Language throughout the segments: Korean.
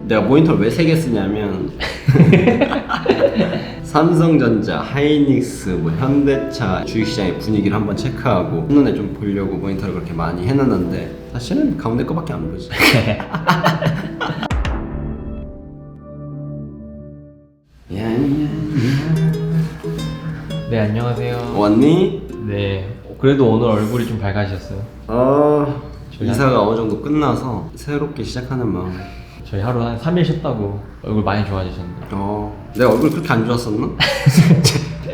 내가 모니터를 왜 3개 쓰냐면 삼성전자, 하이닉스, 뭐 현대차 주식시장의 분위기를 한번 체크하고 한눈에 좀 보려고 모니터를 그렇게 많이 해놨는데 사실은 가운데 거밖에 안 보지. 네, 안녕하세요. 왔니? 네, 그래도 오늘 얼굴이 좀 밝아지셨어요. 이사가 어느 정도 끝나서 새롭게 시작하는 마음에 저희 하루 한 3일 쉬었다고 얼굴 많이 좋아지셨는데 내 얼굴 그렇게 안 좋았었나?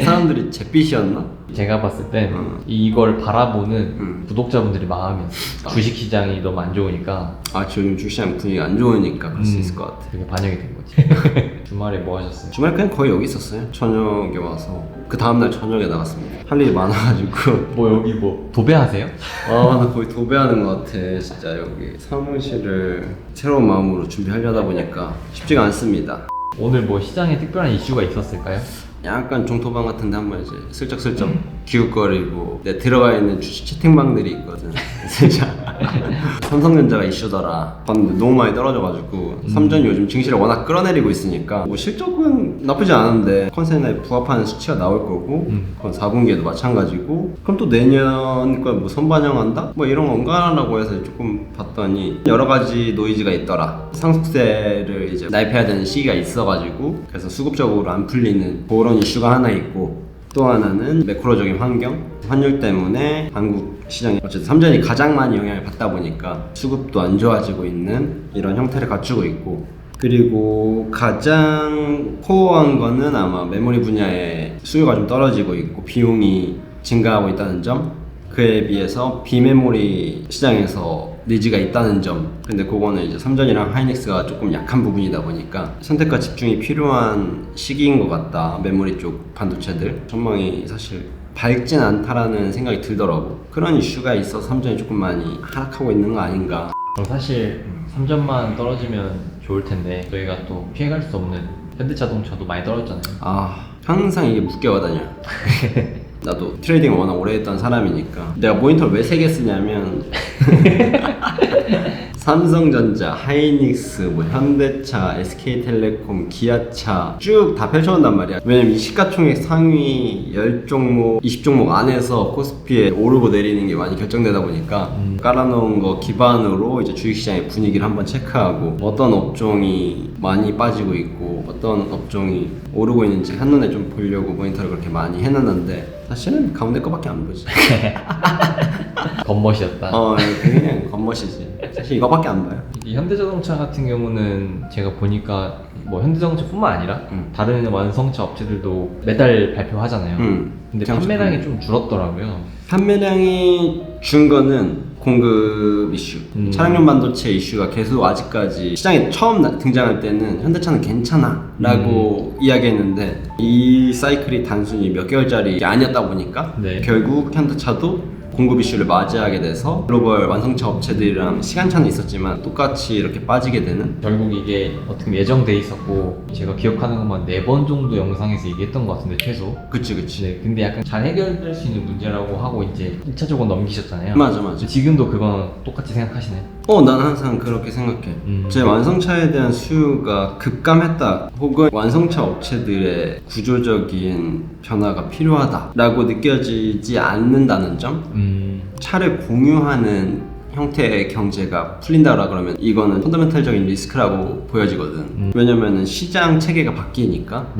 사람들이 잿빛이었나? 제가 봤을 땐 이걸 바라보는 구독자분들이 마음이었어요. 주식시장이 너무 안 좋으니까 지금 주식시장 분위기가 안 좋으니까 그럴 수 있을 것 같아. 그게 반영이 된 거지. 주말에 뭐 하셨어요? 주말에 그냥 거의 여기 있었어요. 저녁에 와서 그 다음날 저녁에 나갔습니다. 할 일이 많아가지고 뭐 여기 뭐 도배하세요? 나 거의 도배하는 것 같아. 진짜 여기 사무실을 새로운 마음으로 준비하려다 보니까 쉽지가 않습니다. 오늘 뭐 시장에 특별한 이슈가 있었을까요? 약간 종토방 같은데 한번 이제 슬쩍슬쩍 기웃거리고 내 들어가 있는 주식 채팅방들이 있거든. 진짜 삼성전자가 이슈더라. 봤는데 너무 많이 떨어져가지고 삼전이 요즘 증시를 워낙 끌어내리고 있으니까 뭐 실적은 나쁘지 않은데 컨센서에 부합하는 수치가 나올 거고 그건 4분기에도 마찬가지고 그럼 또 내년 거 뭐 선반영한다? 뭐 이런 건가라고 해서 조금 봤더니 여러 가지 노이즈가 있더라. 상속세를 이제 납입해야 되는 시기가 있어가지고 그래서 수급적으로 안 풀리는 그런 이슈가 하나 있고 또 하나는 매크로적인 환경, 환율 때문에 한국 시장이 어쨌든 삼전이 가장 많이 영향을 받다 보니까 수급도 안 좋아지고 있는 이런 형태를 갖추고 있고 그리고 가장 코어한 거는 아마 메모리 분야의 수요가 좀 떨어지고 있고 비용이 증가하고 있다는 점 그에 비해서 비메모리 시장에서 니즈가 있다는 점 근데 그거는 이제 삼전이랑 하이닉스가 조금 약한 부분이다 보니까 선택과 집중이 필요한 시기인 것 같다. 메모리 쪽 반도체들 전망이 사실 밝진 않다라는 생각이 들더라고. 그런 이슈가 있어서 삼전이 조금 많이 하락하고 있는 거 아닌가. 그럼 사실 3점만 떨어지면 좋을 텐데 저희가 또 피해갈 수 없는 현대자동차도 많이 떨어졌잖아요. 항상 이게 묶여가다녀. 나도 트레이딩을 워낙 오래 했던 사람이니까 내가 모니터를 왜 3개 쓰냐면 삼성전자, 하이닉스, 뭐 현대차, SK텔레콤, 기아차 쭉 다 펼쳐놓는단 말이야. 왜냐면 이 시가총액 상위 10종목, 20종목 안에서 코스피에 오르고 내리는 게 많이 결정되다 보니까 깔아놓은 거 기반으로 이제 주식시장의 분위기를 한번 체크하고 어떤 업종이 많이 빠지고 있고 어떤 업종이 오르고 있는지 한눈에 좀 보려고 모니터를 그렇게 많이 해놨는데 사실은 가운데 거밖에 안 보지. 겉멋이었다. 그냥 겉멋이지. 사실 이거밖에 안 봐요. 이 현대자동차 같은 경우는 제가 보니까 뭐 현대자동차뿐만 아니라 다른 완성차 업체들도 매달 발표하잖아요. 근데 판매량이 좀 줄었더라고요. 판매량이 준 거는 공급 이슈, 차량용 반도체 이슈가 계속 아직까지 시장에 처음 등장할 때는 현대차는 괜찮아 라고 이야기했는데 이 사이클이 단순히 몇 개월짜리 게 아니었다 보니까 결국 현대차도 공급 이슈를 맞이하게 돼서 글로벌 완성차 업체들이랑 시간차는 있었지만 똑같이 이렇게 빠지게 되는 결국 이게 어떻게 보면 예정돼 있었고 제가 기억하는 것만 4번 정도 영상에서 얘기했던 것 같은데 최소. 그치 네, 근데 약간 잘 해결될 수 있는 문제라고 하고 이제 1차적으로 넘기셨잖아요. 맞아 지금도 그건 똑같이 생각하시나요? 난 항상 그렇게 생각해. 제 완성차에 대한 수요가 급감했다 혹은 완성차 업체들의 구조적인 변화가 필요하다 라고 느껴지지 않는다는 점 차를 공유하는 형태의 경제가 풀린다라 그러면 이거는 펀더멘탈적인 리스크라고 보여지거든. 왜냐면은 시장 체계가 바뀌니까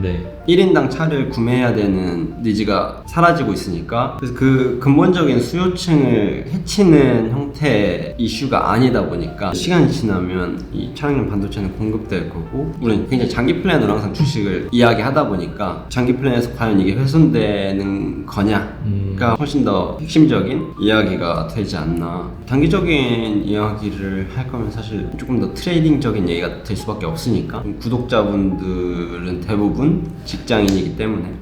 1인당 차를 구매해야 되는 니즈가 사라지고 있으니까 그래서 그 근본적인 수요층을 해치는 형태의 이슈가 아니다 보니까 시간이 지나면 이 차량용 반도체는 공급될 거고 우리는 굉장히 장기 플랜으로 항상 주식을 이야기하다 보니까 장기 플랜에서 과연 이게 훼손되는 거냐가 훨씬 더 핵심적인 이야기가 되지 않나. 단기적인 이야기를 할 거면 사실 조금 더 트레이딩적인 얘기가 될 수밖에 없으니까 구독자분들은 대부분 직장인이기 때문에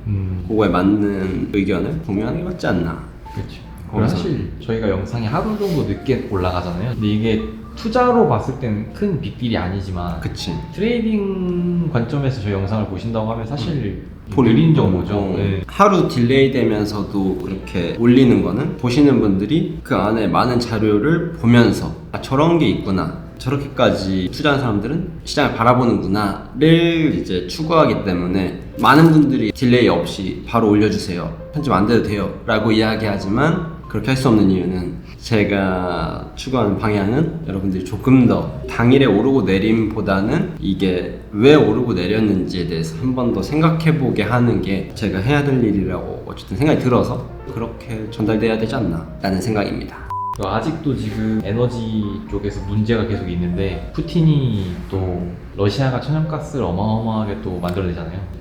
그거에 맞는 의견을 공유하는 게 맞지 않나. 그렇죠. 사실 저희가 영상이 하루 정도 늦게 올라가잖아요. 근데 이게 투자로 봤을 때는 큰 빅딜이 아니지만 그치. 트레이딩 관점에서 저희 영상을 보신다고 하면 사실 느린 정보죠. 네. 하루 딜레이 되면서도 그렇게 올리는 거는 보시는 분들이 그 안에 많은 자료를 보면서 아 저런 게 있구나, 저렇게까지 투자하는 사람들은 시장을 바라보는구나를 이제 추구하기 때문에 많은 분들이 딜레이 없이 바로 올려주세요, 편집 안 돼도 돼요 라고 이야기하지만 그렇게 할 수 없는 이유는 제가 추구하는 방향은 여러분들이 조금 더 당일에 오르고 내림보다는 이게 왜 오르고 내렸는지에 대해서 한 번 더 생각해보게 하는 게 제가 해야 될 일이라고 어쨌든 생각이 들어서 그렇게 전달돼야 되지 않나 라는 생각입니다. 아직도 지금 에너지 쪽에서 문제가 계속 있는데 푸틴이 또 러시아가 천연가스를 어마어마하게 또 만들어내잖아요.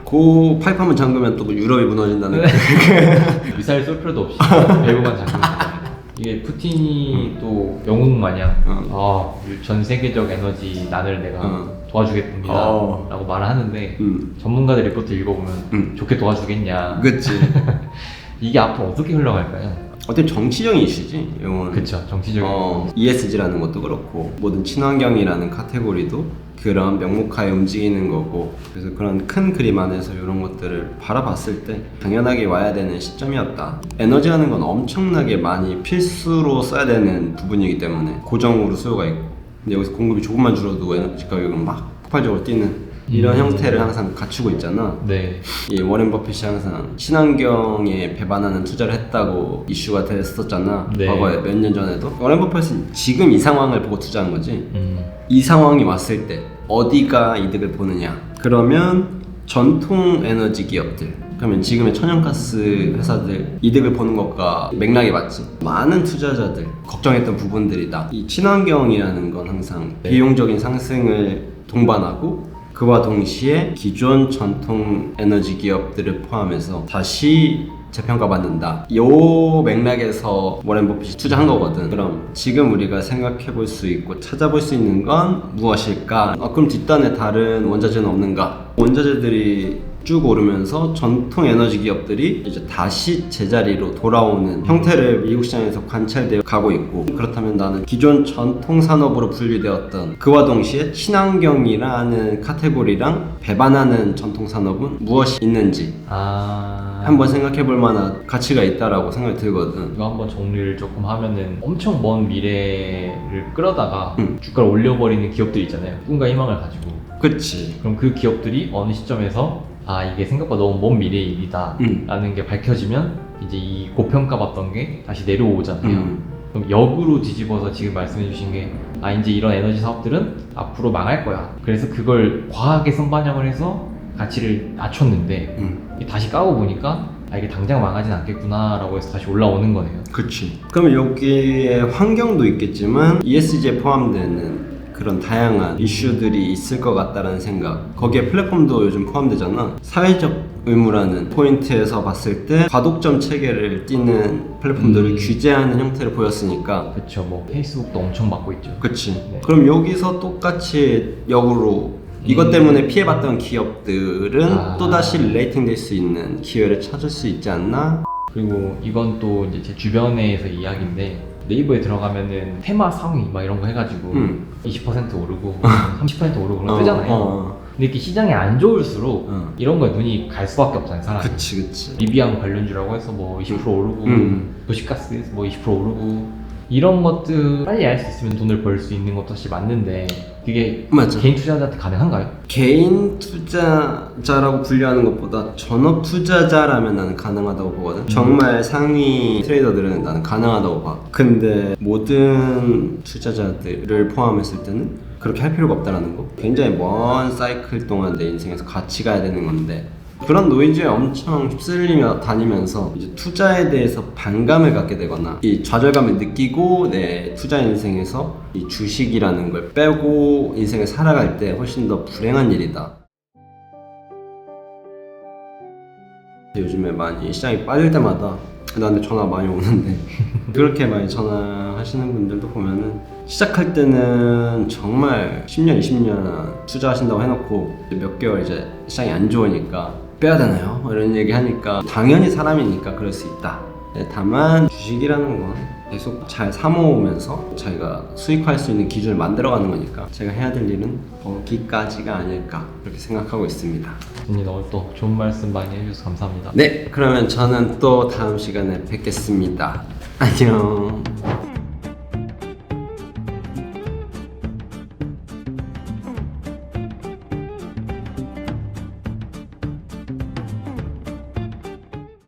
그 파이프 한번 잠그면 또 유럽이 무너진다는 미사일 쏠 필요도 없이 배우만 잠그면 됩니다. 이게 푸틴이 또 영웅 마냥 전 세계적 에너지 난을 내가 도와주겠습니다 라고 말을 하는데 전문가들 리포트 읽어보면 좋게 도와주겠냐, 그치. 이게 앞으로 어떻게 흘러갈까요? 어떤 정치적인 이슈지 이건. 그쵸, 정치적인 ESG라는 것도 그렇고 모든 친환경이라는 카테고리도 그런 명목하에 움직이는 거고, 그래서 그런 큰 그림 안에서 이런 것들을 바라봤을 때 당연하게 와야 되는 시점이었다. 에너지라는 건 엄청나게 많이 필수로 써야 되는 부분이기 때문에 고정으로 수요가 있고, 근데 여기서 공급이 조금만 줄어도 에너지 가격은 막 폭발적으로 뛰는 이런 형태를 항상 갖추고 있잖아. 네. 이 워렌 버핏이 항상 친환경에 배반하는 투자를 했다고 이슈가 됐었잖아. 네. 과거에 몇 년 전에도. 워렌 버핏은 지금 이 상황을 보고 투자한 거지. 이 상황이 왔을 때 어디가 이득을 보느냐, 그러면 전통 에너지 기업들, 그러면 지금의 천연가스 회사들 이득을 보는 것과 맥락이 맞지. 많은 투자자들 걱정했던 부분들이다. 이 친환경이라는 건 항상 비용적인 상승을 동반하고 그와 동시에 기존 전통 에너지 기업들을 포함해서 다시 재평가받는다. 요 맥락에서 워렌 버핏이 투자한 거거든. 그럼 지금 우리가 생각해 볼 수 있고 찾아볼 수 있는 건 무엇일까? 그럼 뒷단에 다른 원자재는 없는가? 원자재들이 쭉 오르면서 전통 에너지 기업들이 이제 다시 제자리로 돌아오는 형태를 미국 시장에서 관찰되어 가고 있고, 그렇다면 나는 기존 전통 산업으로 분류되었던 그와 동시에 친환경이라는 카테고리랑 배반하는 전통 산업은 무엇이 있는지 한번 생각해 볼 만한 가치가 있다라고 생각이 들거든. 이거 한번 정리를 조금 하면은 엄청 먼 미래를 끌어다가 주가를 올려버리는 기업들 있잖아요. 꿈과 희망을 가지고. 그치. 그럼 그 기업들이 어느 시점에서 이게 생각보다 너무 먼 미래의 일이다 라는 게 밝혀지면 이제 이 고평가받던 게 다시 내려오잖아요. 그럼 역으로 뒤집어서 지금 말씀해 주신 게 이제 이런 에너지 사업들은 앞으로 망할 거야. 그래서 그걸 과하게 선반영을 해서 가치를 낮췄는데 다시 까고 보니까 이게 당장 망하진 않겠구나 라고 해서 다시 올라오는 거네요. 그치. 그러면 여기에 환경도 있겠지만 ESG에 포함되는 그런 다양한 이슈들이 있을 것 같다라는 생각. 거기에 플랫폼도 요즘 포함되잖아. 사회적 의무라는 포인트에서 봤을 때 과독점 체계를 띠는 플랫폼들을 규제하는 형태를 보였으니까. 그쵸. 뭐 페이스북도 엄청 막고 있죠. 그치. 네. 그럼 여기서 똑같이 역으로 이것 때문에 피해봤던 기업들은 또다시 레이팅 될 수 있는 기회를 찾을 수 있지 않나? 그리고 이건 또 이제 제 주변에서 이야기인데, 네이버에 들어가면은 테마 상위 막 이런 거 해가지고 20% 오르고 30% 오르고 그런 거 뜨잖아요. 근데 이렇게 시장이 안 좋을수록 이런 거에 눈이 갈 수밖에 없잖아요, 사람이. 그치. 리비안 관련주라고 해서 뭐 20% 오르고 도시가스 뭐 20% 오르고 이런 것들 빨리 알 수 있으면 돈을 벌 수 있는 것도 사실 맞는데, 그게 맞아. 개인 투자자한테 가능한가요? 개인 투자자라고 분류하는 것보다 전업 투자자라면 나는 가능하다고 보거든. 정말 상위 트레이더들은 나는 가능하다고 봐. 근데 모든 투자자들을 포함했을 때는 그렇게 할 필요가 없다라는 거. 굉장히 먼 사이클 동안 내 인생에서 같이 가야 되는 건데, 그런 노이즈에 엄청 휩쓸리며 다니면서 이제 투자에 대해서 반감을 갖게 되거나 이 좌절감을 느끼고 내 투자 인생에서 이 주식이라는 걸 빼고 인생을 살아갈 때 훨씬 더 불행한 일이다. 요즘에 많이 시장이 빠질 때마다 나한테 전화 많이 오는데 그렇게 많이 전화하시는 분들도 보면은 시작할 때는 정말 10년, 20년 투자하신다고 해놓고 몇 개월 이제 시장이 안 좋으니까 빼야 되나요? 이런 얘기 하니까 당연히 사람이니까 그럴 수 있다. 다만 주식이라는 건 계속 잘 사모으면서 저희가 수익화할 수 있는 기준을 만들어가는 거니까 제가 해야 될 일은 거기까지가 아닐까 그렇게 생각하고 있습니다. 교수님 오늘 또 좋은 말씀 많이 해주셔서 감사합니다. 네, 그러면 저는 또 다음 시간에 뵙겠습니다. 안녕.